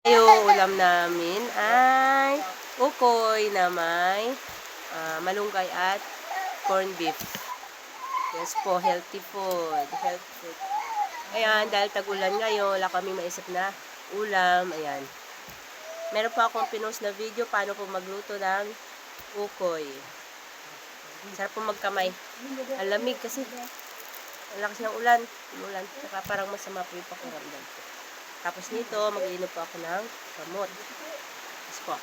Yung ulam namin ay ukoy na may malunggay at corned beef. Yes po, healthy food. Healthy food. Ayan, dahil tag-ulan ngayon, wala kami maisip na ulam. Ayan. Meron pa akong pinost na video paano po magluto ng ukoy. Sarap po magkamay. Ang lamig kasi. Ang lakas ng ulan. Umulan. Saka parang masama po yung pakiramdam ko. Tapos nito, mag-iinom po ako ng gamot. Yes po.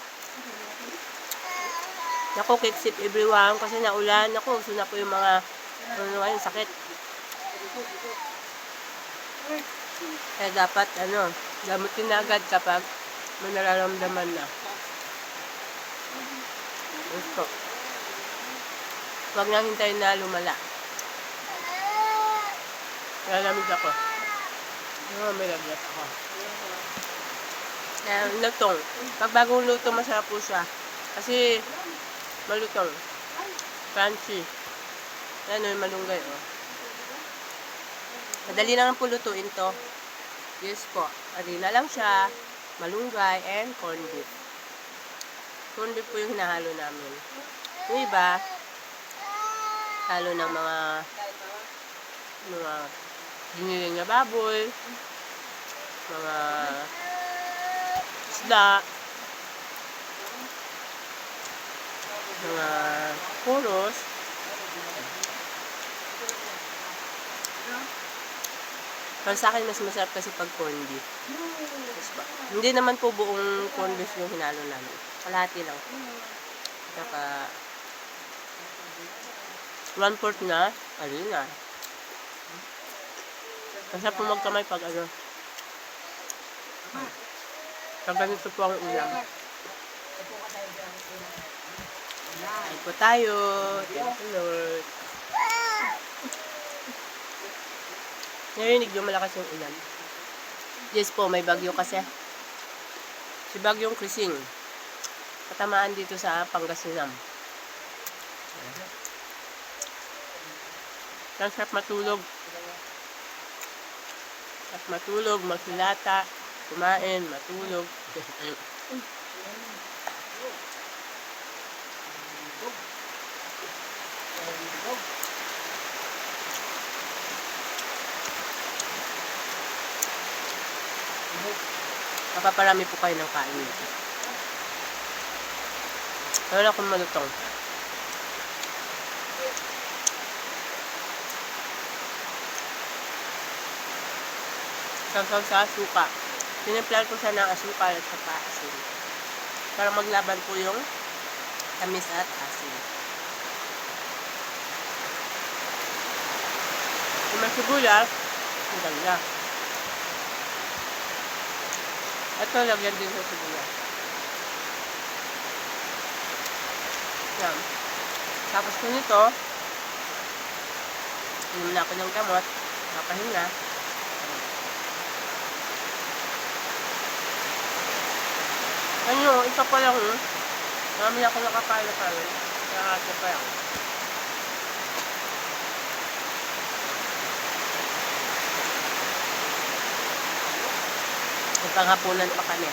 Naku, keep everyone kasi naulan. Naku, gusto na po yung mga sakit. Kaya dapat, gamutin na agad kapag may nararamdaman na. Yes po. Huwag nang hintayin na lumala. Lalamig ako. May lagnat ako. Lutong. Pag bagong luto, masarap po siya. Kasi, malutong. Crunchy. Yan yung malunggay, oh. Madali lang po lutuin to. Yes po. Harina lang siya. Malunggay and corned beef. Corned beef po yung hinahalo namin. Yung iba, halo ng mga giniling na baboy, mga isda, mga puros. Para sa akin, mas masarap kasi pag corned beef. Hindi naman po buong corned beef yung hinalo namin. Kalahati lang. Saka 1/4 na harina. Masarap po magkamay pag pag ganito po ang ulam. Ay po tayo. Thank you, Lord. Narinig yung malakas yung ulan. Yes po, may bagyo kasi. Si Bagyong Krising. Katamaan dito sa Pangasinan. Ang sarap matulog. At matulog, magsilata, kumain, matulog. Mapaparami po kayo ng kain nito. Wala akong malutong. Sasaw sa asuka. Pinimplan ko siya ng asukal at saka asin. Para maglaban po yung tamis at asin. Kung may sibuyas, ang ganda. Ito, lagyan din sa sibuyas. Yan. Tapos ko nito, inom na ako ng gamot, nakapahinga. Isa pa lang, marami ako nakakain na kain. Kaya ito pa lang. Panghapunan pa kami.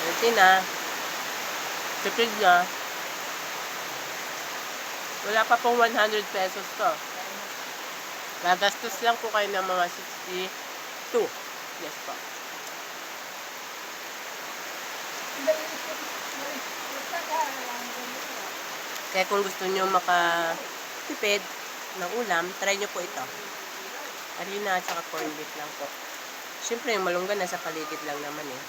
Ito na. Tipid na. Wala pa pong 100 pesos to. Gagastos lang po kayo ng mga 62. Yes po. Kaya kung gusto nyo makatipid ng ulam, try nyo po ito. Harina at saka corned beef lang po. Siyempre, yung malunggay nasa paligid lang naman eh.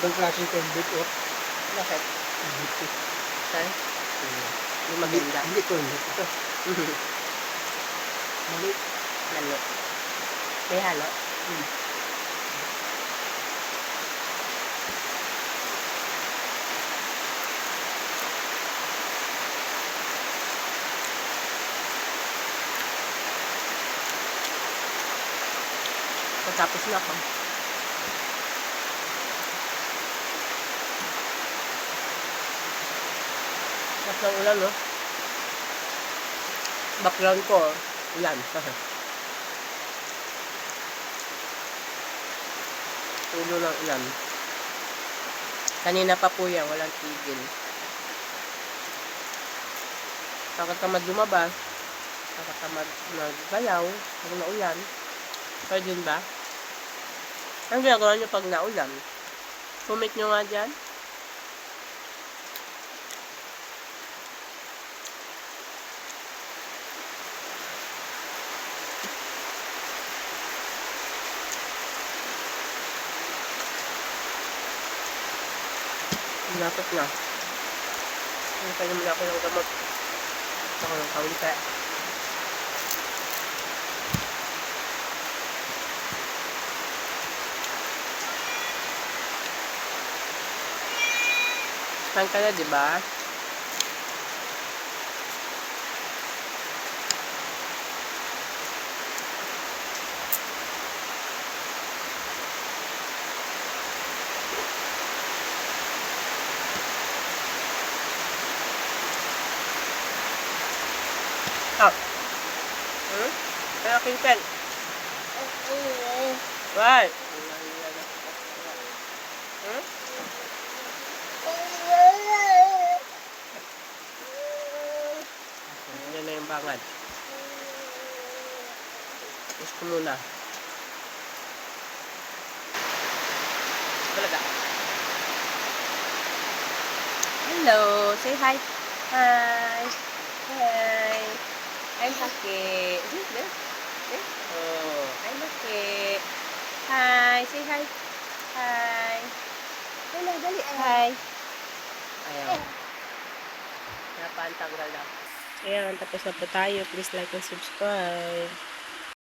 Itong klaseng corned beef, oh. Bakit? Beef. Saan? Yung maganda. Hindi corned beef ito. Mali. Lalo. May halo. Matapos na ako. Mas ng ulan, no? Background ko, ulan. Tulo ng ulan. Kanina pa po yan, walang tigil. Nakatamad lumabas. Nakatamad maggalaw pag naulan. Pero din ba? Ang ginagawa nyo pag naulan? Comment nyo nga dyan. Lapit na. Hintayin naman ako ng gamot. Ako ng kaunti. Saan ka na, diba? Ah. Ang aking pen. Right. Yan na yung bangad. Gusto ko muna. Talaga. Hello. Say hi. Hi. Hi. I'm Lucky. Oh, I'm Lucky. Hi. Say hi. Hi. Hello, dali. Hi. Ayaw. Napantanggal na. Ayan, tapos na po tayo. Please like and subscribe.